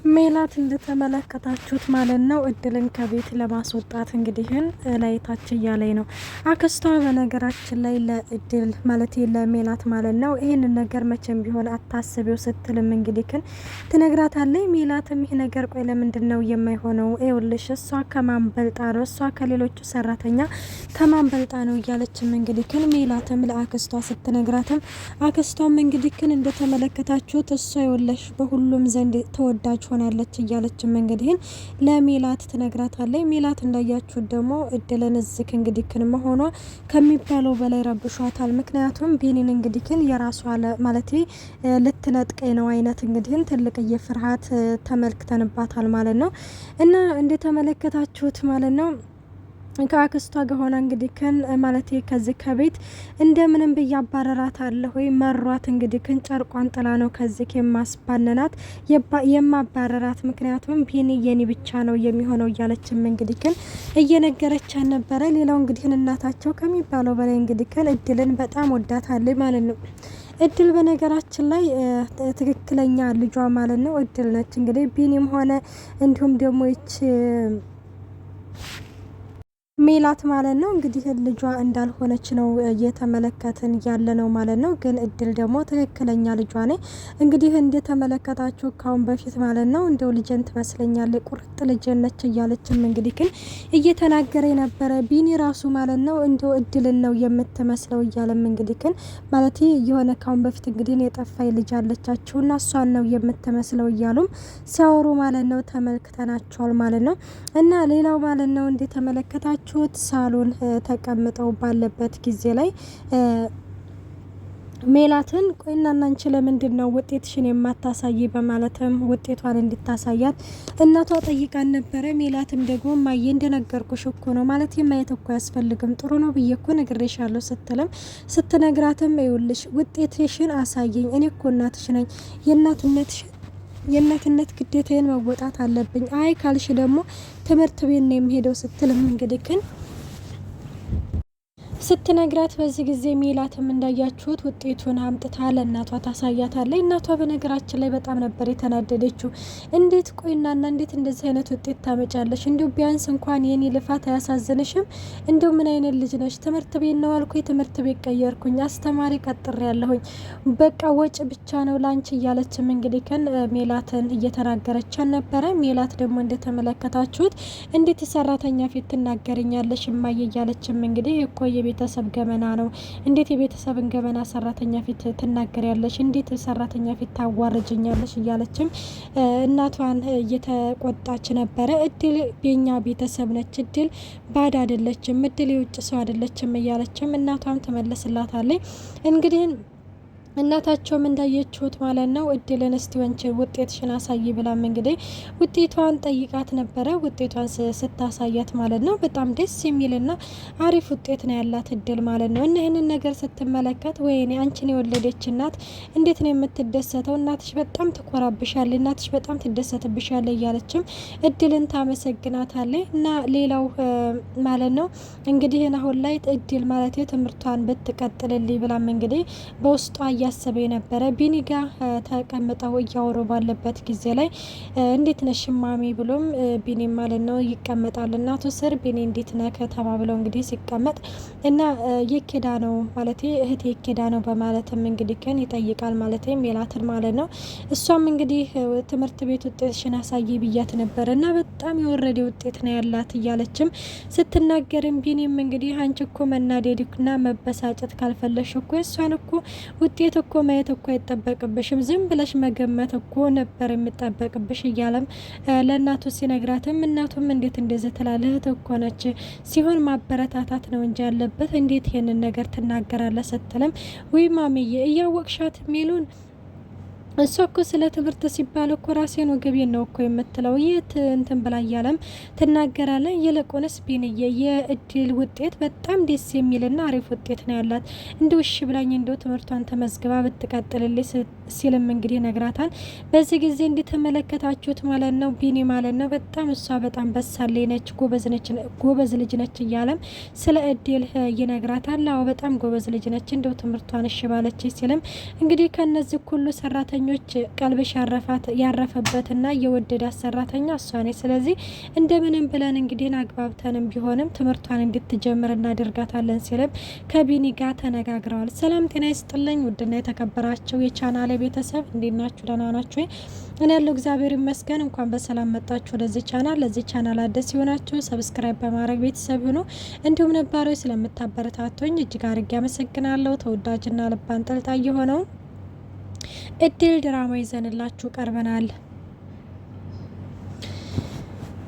ሜላት እንደተመለከታችሁት ማለት ነው እድልን ከቤት ለማስወጣት እንግዲህን ላይታች እያለኝ ነው አክስቷ። በነገራችን ላይ ለእድል ማለት ለሜላት ማለት ነው ይህንን ነገር መቼም ቢሆን አታስቢው ስትልም እንግዲህን ትነግራታለች። ሜላትም ይህ ነገር ቆይ ለምንድን ነው የማይሆነው? ይኸውልሽ እሷ ከማን በልጣ ነው? እሷ ከሌሎቹ ሰራተኛ ከማን በልጣ ነው እያለችም እንግዲህን ሜላትም ለአክስቷ ስትነግራትም አክስቷም እንግዲህን እንደተመለከታችሁት እሷ ይኸውልሽ በሁሉም ዘንድ ተወዳጅ ሆናለች እያለችም እንግዲህን ለሜላት ትነግራታለች። ሜላት እንዳያችሁት ደግሞ እድልን እዝክ እንግዲህን መሆኗ ከሚባለው በላይ ረብሿታል። ምክንያቱም ቢኒን እንግዲህን የራሷ ማለት ልትነጥቀኝ ነው አይነት እንግዲህን ትልቅ የፍርሃት ተመልክተንባታል ማለት ነው። እና እንደተመለከታችሁት ማለት ነው ከአክስቷ ጋር ሆና እንግዲህ ማለት ከዚህ ከቤት እንደምንም ብያባረራት አለ ሆይ መሯት እንግዲህ ጨርቋን ጥላ ነው ከዚህ የማስባነናት የማባረራት ምክንያቱም ቢኒ የኔ ብቻ ነው የሚሆነው እያለችም እንግዲህ እየነገረቻት ነበረ። ሌላው እንግዲህ እናታቸው ከሚባለው በላይ እንግዲህ እድልን በጣም ወዳታለች ማለት ነው። እድል በነገራችን ላይ ትክክለኛ ልጇ ማለት ነው እድል ነች። እንግዲህ ቢኒም ሆነ እንዲሁም ደግሞ ይች ሜላት ማለት ነው እንግዲህ ልጇ እንዳልሆነች ነው እየተመለከትን ያለ ነው ማለት ነው። ግን እድል ደግሞ ትክክለኛ ልጇ ነኝ። እንግዲህ እንደተመለከታችሁ ካሁን በፊት ማለት ነው እንደው ልጅን ትመስለኛለች ቁርጥ ልጅ ነች እያለችም እንግዲህ ግን እየተናገረ ነበረ። ቢኒ ራሱ ማለት ነው እንደው እድልን ነው የምትመስለው እያለም እንግዲህ ግን ማለት የሆነ ካሁን በፊት እንግዲህ የጠፋይ ልጅ አለቻችሁና እሷን ነው የምትመስለው እያሉም ሲያወሩ ማለት ነው ተመልክተናቸዋል ማለት ነው። እና ሌላው ማለት ነው እንደተመለከታችሁ ሳሎን ተቀምጠው ባለበት ጊዜ ላይ ሜላትን ቆይና እናንቺ ለምንድን ነው ውጤትሽን የማታሳይ በማለትም ውጤቷን እንድታሳያት እናቷ ጠይቃን ነበረ። ሜላትም ደግሞ ማየ እንደነገርኩሽ እኮ ነው ማለት ማየት እኮ ያስፈልግም ጥሩ ነው ብዬ እኮ ነግሬሻለሁ ስትልም ስትነግራትም ይኸውልሽ ውጤትሽን አሳየኝ እኔ እኮ እናትሽ ነኝ የእናትነት ግዴታዬን መወጣት አለብኝ። አይ ካልሽ ደግሞ ትምህርት ቤት ነው የሚሄደው ስትልም እንግዲህ ግን ስትነግራት በዚህ ጊዜ ሜላትም እንዳያችሁት ውጤቱን አምጥታ ለእናቷ ታሳያታለች። እናቷ በነገራችን ላይ በጣም ነበር የተናደደችው። እንዴት ቆይናና እንዴት እንደዚህ አይነት ውጤት ታመጫለሽ? እንዲሁ ቢያንስ እንኳን የኔ ልፋት አያሳዝንሽም? እንዲሁ ምን አይነት ልጅ ነሽ? ትምህርት ቤት ነው አልኩ ትምህርት ቤት ቀየርኩኝ፣ አስተማሪ ቀጥሬ ያለሁኝ፣ በቃ ወጭ ብቻ ነው ላንቺ እያለችም እንግዲህ ሜላትን እየተናገረቻን ነበረ። ሜላት ደግሞ እንደተመለከታችሁት እንዴት ሰራተኛ ፊት ትናገረኛለሽ እማዬ እያለችም እንግዲህ እኮ ቤተሰብ ገመና ነው። እንዴት የቤተሰብን ገመና ሰራተኛ ፊት ትናገሪያለሽ? እንዴት ሰራተኛ ፊት ታዋርጅኛለሽ? እያለችም እናቷን እየተቆጣች ነበረ። እድል የኛ ቤተሰብ ነች፣ እድል ባድ አይደለችም፣ እድል የውጭ ሰው አይደለችም እያለችም እናቷም ትመልስላታለች። እንግዲህ እናታቸውም እንዳየችሁት ማለት ነው እድልን እስቲ ወንጭ ውጤትሽን አሳይ ብላም እንግዲህ ውጤቷን ጠይቃት ነበረ። ውጤቷን ስታሳያት ማለት ነው በጣም ደስ የሚልና አሪፍ ውጤት ነው ያላት እድል ማለት ነው። እና ይህንን ነገር ስትመለከት ወይኔ አንቺን የወለደች እናት እንዴት ነው የምትደሰተው? እናትሽ በጣም ትኮራብሻለች፣ እናትሽ በጣም ትደሰትብሻለች እያለችም እድልን ታመሰግናታለች። እና ሌላው ማለት ነው እንግዲህ አሁን ላይ እድል ማለት ትምህርቷን ብትቀጥልልኝ ብላም እንግዲህ በውስጧ እያሰበ የነበረ ቢኒ ጋ ተቀምጠው እያወሩ ባለበት ጊዜ ላይ እንዴት ነሽ ማሚ ብሎም ቢኒ ማለት ነው ይቀመጣል እናቱ ስር። ቢኒ እንዴት ነህ ከተማ ብለው እንግዲህ ሲቀመጥ እና የኬዳ ነው ማለት እህቴ የኬዳ ነው በማለትም እንግዲህ ከን ይጠይቃል ማለት ሜላትን ማለት ነው። እሷም እንግዲህ ትምህርት ቤት ውጤትሽን አሳይ ብያት ነበር እና በጣም የወረደ ውጤት ነው ያላት እያለችም ስትናገርም ቢኒም እንግዲህ አንቺ እኮ መናደድና መበሳጨት ካልፈለሽ እኮ እሷን እኮ ውጤት እኮ ማየት እኮ አይጠበቅብሽም፣ ዝም ብለሽ መገመት እኮ ነበር የሚጠበቅብሽ እያለም ለእናቱ ሲነግራትም እናቱም እንዴት እንደዚህ ትላለህ እኮ ነች ሲሆን ማበረታታት ነው እንጂ ያለበት እንዴት ይሄንን ነገር ትናገራለህ ስትልም ወይ ማሚዬ እያወቅሻት ሚሉን እሷ እኮ ስለ ትምህርት ሲባል እኮ ራሴን ወገቤን ነው እኮ የምትለው የት እንትን ብላ እያለም ትናገራለች። ይልቁንስ ቢንዬ የእድል ውጤት በጣም ደስ የሚልና አሪፍ ውጤት ነው ያላት፣ እንደው እሺ ብላኝ እንደው ትምህርቷን ተመዝግባ ብትቀጥልልኝ ሲልም እንግዲህ ነግራታል። በዚህ ጊዜ እንድትመለከታችሁት ማለት ነው ቢኒ ማለት ነው በጣም እሷ በጣም በሳሌ ነች፣ ጎበዝ ልጅ ነች እያለም ስለ እድል ይነግራታል። አዎ በጣም ጎበዝ ልጅ ነች፣ እንደው ትምህርቷን እሺ ባለች ሲልም እንግዲህ ከነዚህ ሁሉ ሰራተኛ ሰራተኞች ቀልብሽ ያረፈበትና የወደዳት ሰራተኛ እሷ ነች። ስለዚህ እንደምንም ብለን እንግዲህ አግባብተንም ቢሆንም ትምህርቷን እንድትጀምር እናደርጋታለን ሲልም ከቢኒ ጋር ተነጋግረዋል። ሰላም ጤና ይስጥልኝ ውድና የተከበራችሁ የቻናሌ ቤተሰብ እንዴት ናችሁ? ደህና ናችሁ ወይ? እኔ ያለው እግዚአብሔር ይመስገን። እንኳን በሰላም መጣችሁ ወደዚህ ቻናል። ለዚህ ቻናል አዲስ ሲሆናችሁ ሰብስክራይብ በማድረግ ቤተሰብ ሁኑ። እንዲሁም ነባሮች ስለምታበረታቱኝ እጅግ አድርጌ አመሰግናለሁ። ተወዳጅና ልብ አንጠልጣይ የሆነውን እድል ድራማ ይዘንላችሁ ቀርበናል።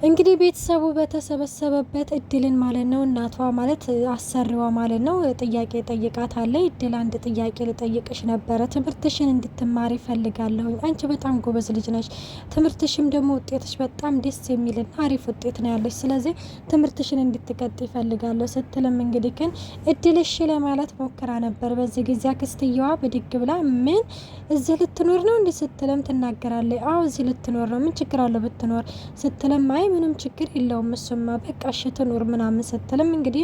እንግዲህ ቤተሰቡ በተሰበሰበበት እድልን ማለት ነው እናቷ ማለት አሰሪዋ ማለት ነው ጥያቄ ጠይቃታለች። እድል አንድ ጥያቄ ልጠይቅሽ ነበረ። ትምህርትሽን እንድትማሪ ፈልጋለሁኝ። አንቺ በጣም ጎበዝ ልጅ ነሽ። ትምህርትሽም ደግሞ ውጤትሽ በጣም ደስ የሚልና አሪፍ ውጤት ነው ያለሽ። ስለዚህ ትምህርትሽን እንድትቀጥ ይፈልጋለሁ ስትልም እንግዲህ ግን እድል እሺ ለማለት ሞክራ ነበር። በዚህ ጊዜ አክስትየዋ ብድግ ብላ ምን እዚህ ልትኖር ነው እንዴ ስትልም ትናገራለች። አዎ እዚህ ልትኖር ነው፣ ምን ችግር አለው ብትኖር ስትልም አይ ምንም ችግር የለውም እሱማ በቃ እሺ ትኑር ምናምን ስትልም እንግዲህ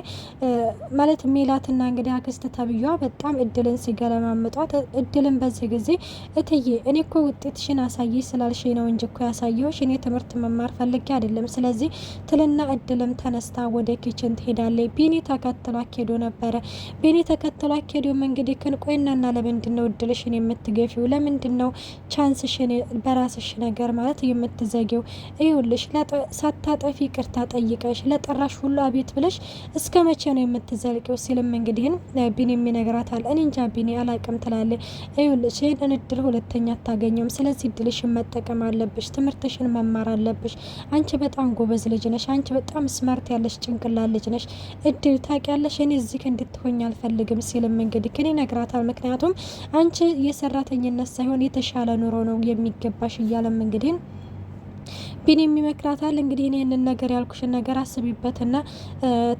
ማለት ሜላትና እንግዲህ አክስት ተብዬዋ በጣም እድልን ሲገለማምጧት፣ እድልን በዚህ ጊዜ እትዬ እኔ እኮ ውጤትሽን አሳይ ስላልሽ ነው እንጂ እኮ ያሳየሁሽ እኔ ትምህርት መማር ፈልጌ አይደለም። ስለዚህ ትልና እድልም ተነስታ ወደ ኪችን ትሄዳለች። ቢኒ ተከትሏ ሄዶ ነበረ። ቢኒ ተከትሏ ሄዶም እንግዲህ ቆይናና ለምንድን ነው እድልሽን የምትገፊው? ለምንድን ነው ቻንስሽን በራስሽ ነገር ማለት የምትዘጊው? ይኸውልሽ ሳታጠፊ ይቅርታ ጠይቀሽ ለጠራሽ ሁሉ አቤት ብለሽ እስከ መቼ ነው የምትዘልቂው? ሲልም እንግዲህን ቢኒ ይነግራታል። እኔ እንጃ ቢኒ አላቅም ትላለች። ይኸውልሽ ይህንን እድል ሁለተኛ አታገኘውም። ስለዚህ እድልሽን መጠቀም አለብሽ። ትምህርትሽን መማር አለብሽ። አንቺ በጣም ጎበዝ ልጅ ነሽ። አንቺ በጣም ስማርት ያለሽ ጭንቅላት ልጅ ነሽ። እድል ታውቂያለሽ፣ እኔ እዚህ እንድትሆኝ አልፈልግም ሲልም እንግዲህ ግን ይነግራታል። ምክንያቱም አንቺ የሰራተኝነት ሳይሆን የተሻለ ኑሮ ነው የሚገባሽ እያለም እንግዲህ ቢኒ የሚመክራታል። እንግዲህ ይህንን ነገር ያልኩሽን ነገር አስቢበትና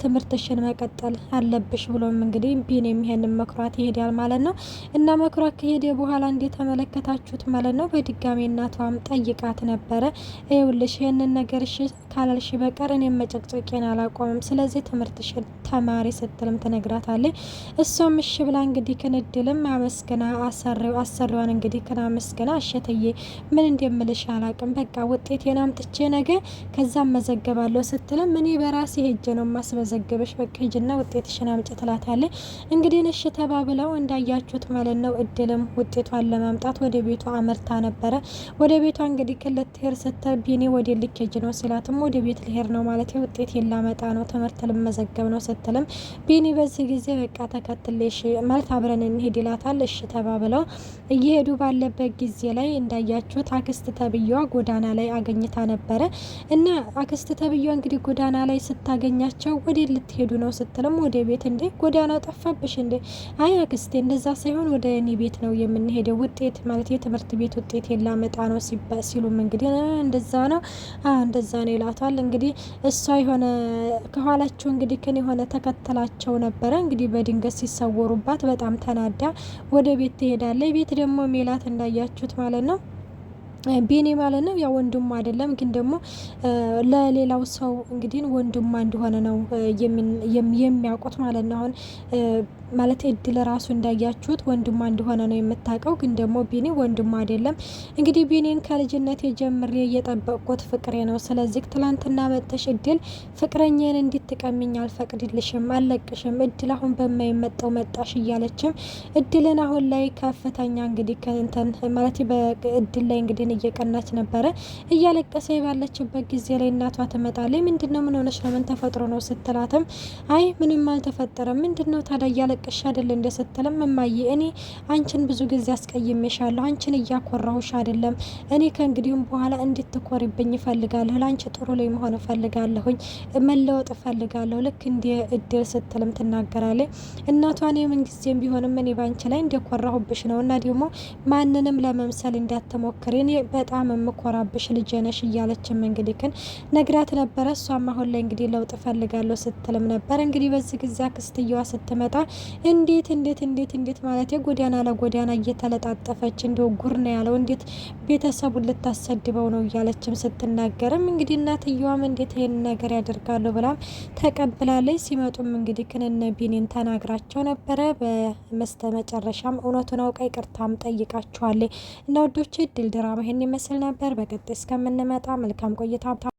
ትምህርትሽን መቀጠል አለብሽ ብሎም እንግዲህ ቢኒም ይሄንን መክሯት ይሄዳል ማለት ነው። እና መክሯት ከሄደ በኋላ እንደተመለከታችሁት ማለት ነው በድጋሚ እናቷም ጠይቃት ነበረ። ይኸውልሽ ይህንን ነገር እሺ ካላልሽ በቀር እኔም መጨቅጨቄን አላቆምም፣ ስለዚህ ትምህርትሽን ተማሪ ስትልም ትነግራታለች። እሷም እሺ ብላ እንግዲህ ክንድልም አመስግና አሰሪዋን እንግዲህ ክና አመስግና እሸትዬ ምን እንደምልሽ አላቅም፣ በቃ ውጤቴን አምጥቼ ነገ ከዛም መዘገባለሁ ስትልም እኔ በራሴ ሄጄ ነው ማስመዘገብሽ፣ በቃ ሂጂና ውጤትሽን አምጪ ትላታለች። እንግዲህ እሺ ተባብለው እንዳያችሁት ማለት ነው እድልም ውጤቷን ለማምጣት ወደ ቤቷ አመርታ ነበረ። ወደ ቤቷ እንግዲህ ልትሄድ ስትል ቢኒ ወደ ልኬጅ ነው ሲላትም ወደ ቤት ልሄድ ነው ማለት ውጤት የላመጣ ነው ትምህርት ልመዘገብ ነው ስትልም ቢኒ በዚህ ጊዜ በቃ ተከትለሽ ማለት አብረን እንሄድ ይላታል። እሺ ተባብለው እየሄዱ ባለበት ጊዜ ላይ እንዳያችሁት አክስት ተብዬዋ ጎዳና ላይ አገኝታ ነበረ። እና አክስት ተብዬዋ እንግዲህ ጎዳና ላይ ስታገኛቸው ወደ ልትሄዱ ነው ስትልም ወደ ቤት እንዴ ጎዳናው ጠፋብሽ እንዴ? አይ አክስቴ እንደዛ ሳይሆን ወደ እኔ ቤት ነው የምንሄደው ውጤት ማለት የትምህርት ቤት ውጤት የላመጣ ነው ሲሉም እንግዲህ እንደዛ ነው እንደዛ ነው ይላታል። እንግዲህ እሷ የሆነ ከኋላቸው እንግዲህ ከኔ የሆነ ተከተላቸው ነበረ። እንግዲህ በድንገት ሲሰወሩባት በጣም ተናዳ ወደ ቤት ትሄዳለች። ቤት ደግሞ ሜላት እንዳያችሁት ማለት ነው ቢኒ ማለት ነው ያው ወንድሟ አይደለም ግን ደግሞ ለሌላው ሰው እንግዲህ ወንድሟ እንደሆነ ነው የሚያውቁት ማለት ነው። አሁን ማለት እድል ራሱ እንዳያችሁት ወንድሟ እንደሆነ ነው የምታውቀው፣ ግን ደግሞ ቢኒ ወንድሟ አይደለም። እንግዲህ ቢኒን ከልጅነት ጀምሬ እየጠበቅኩት ፍቅሬ ነው። ስለዚህ ትላንትና መጥተሽ እድል ፍቅረኛን እንድትቀሚኝ አልፈቅድልሽም፣ አልለቅሽም፣ እድል አሁን በማይመጣው መጣሽ እያለችም እድልን አሁን ላይ ከፍተኛ እንግዲህ ከእንትን ማለት በእድል ላይ እንግዲህ እየቀናች ነበረ። እያለቀሰ ባለችበት ጊዜ ላይ እናቷ ትመጣለች። ምንድነው ምን ሆነሽ ነው ምን ተፈጥሮ ነው ስትላትም አይ ምንም አልተፈጠረም፣ ምንድነው ታዲያ እያለቀሽ አይደል እንደ ስትልም እማዬ እኔ አንቺን ብዙ ጊዜ አስቀይሜሻለሁ፣ አንቺን እያኮራሁሽ አይደለም፣ እኔ ከእንግዲህም በኋላ እንድትኮሪብኝ እፈልጋለሁ፣ ላንቺ ጥሩ ላይ መሆን እፈልጋለሁኝ፣ መለወጥ እፈልጋለሁ ልክ እንደ እድል ስትልም ትናገራለች። እናቷን የምን ጊዜም ቢሆንም እኔ ባንቺ ላይ እንደኮራሁብሽ ነው እና ደግሞ ማንንም ለመምሰል እንዳትሞክሪ እኔ በጣም የምኮራብሽ ልጅ ነሽ እያለችም እንግዲህ ግን ነግራት ነበረ። እሷም አሁን ላይ እንግዲህ ለውጥ ፈልጋለሁ ስትልም ነበር። እንግዲህ በዚህ ጊዜ አክስትየዋ ስትመጣ እንዴት ማለት የጎዳና ለጎዳና እየተለጣጠፈች እንደው ጉር ነው ያለው። እንዴት ቤተሰቡን ልታሰድበው ነው እያለችም ስትናገርም እንግዲህ እናትየዋም እንዴት ይሄን ነገር ያደርጋሉ ብላም ተቀብላለች። ሲመጡም እንግዲህ ክንነ ቢኒን ተናግራቸው ነበረ። በመስተ መጨረሻም እውነቱን አውቃ ይቅርታም ጠይቃቸዋለች። እና ወዶች ድል ድራማ ይሄን ይመስል ነበር። በቀጣይ እስከምንመጣ መልካም ቆይታ